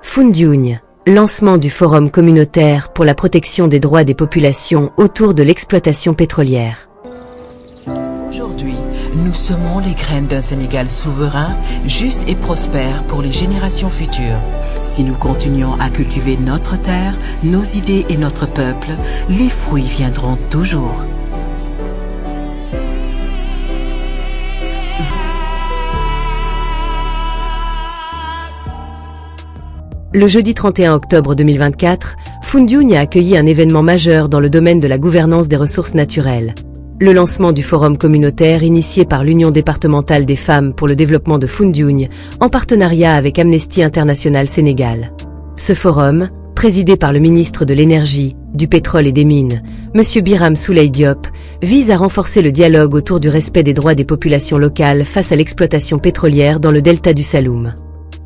Foundiougne, lancement du Forum communautaire pour la protection des droits des populations autour de l'exploitation pétrolière. Aujourd'hui, nous semons les graines d'un Sénégal souverain, juste et prospère pour les générations futures. Si nous continuons à cultiver notre terre, nos idées et notre peuple, les fruits viendront toujours. Le jeudi 31 octobre 2024, Foundiougne a accueilli un événement majeur dans le domaine de la gouvernance des ressources naturelles. Le lancement du forum communautaire initié par l'Union départementale des femmes pour le développement de Foundiougne, en partenariat avec Amnesty International Sénégal. Ce forum, présidé par le ministre de l'Énergie, du Pétrole et des Mines, M. Birame Souleye Diop, vise à renforcer le dialogue autour du respect des droits des populations locales face à l'exploitation pétrolière dans le delta du Saloum.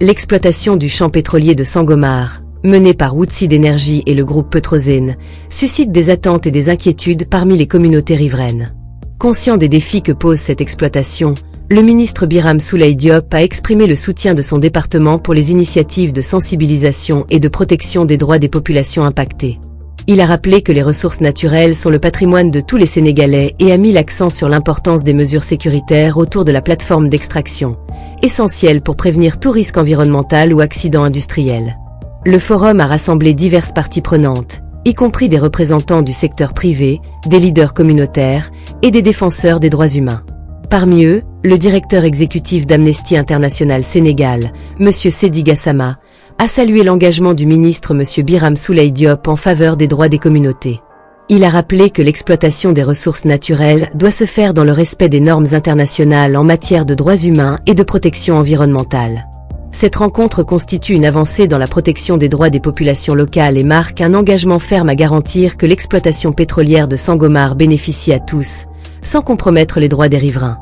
L'exploitation du champ pétrolier de Sangomar, menée par Woodside Energy et le groupe Petrosen, suscite des attentes et des inquiétudes parmi les communautés riveraines. Conscient des défis que pose cette exploitation, le ministre Birame Souleye Diop a exprimé le soutien de son département pour les initiatives de sensibilisation et de protection des droits des populations impactées. Il a rappelé que les ressources naturelles sont le patrimoine de tous les Sénégalais et a mis l'accent sur l'importance des mesures sécuritaires autour de la plateforme d'extraction, essentielle pour prévenir tout risque environnemental ou accident industriel. Le forum a rassemblé diverses parties prenantes, y compris des représentants du secteur privé, des leaders communautaires et des défenseurs des droits humains. Parmi eux, le directeur exécutif d'Amnesty International Sénégal, M. Seydi Gassama, a salué l'engagement du ministre M. Birame Souleye Diop en faveur des droits des communautés. Il a rappelé que l'exploitation des ressources naturelles doit se faire dans le respect des normes internationales en matière de droits humains et de protection environnementale. Cette rencontre constitue une avancée dans la protection des droits des populations locales et marque un engagement ferme à garantir que l'exploitation pétrolière de Sangomar bénéficie à tous, sans compromettre les droits des riverains.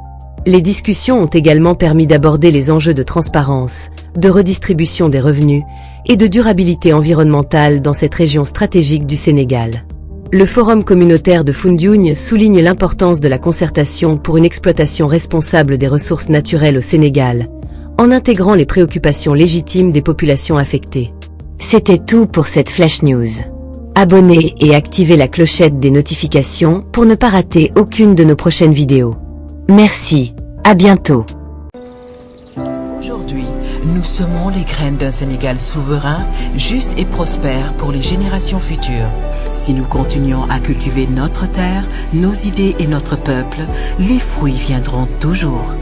Les discussions ont également permis d'aborder les enjeux de transparence, de redistribution des revenus et de durabilité environnementale dans cette région stratégique du Sénégal. Le Forum communautaire de Foundiougne souligne l'importance de la concertation pour une exploitation responsable des ressources naturelles au Sénégal, en intégrant les préoccupations légitimes des populations affectées. C'était tout pour cette Flash News. Abonnez et activez la clochette des notifications pour ne pas rater aucune de nos prochaines vidéos. Merci, à bientôt. Aujourd'hui, nous semons les graines d'un Sénégal souverain, juste et prospère pour les générations futures. Si nous continuons à cultiver notre terre, nos idées et notre peuple, les fruits viendront toujours.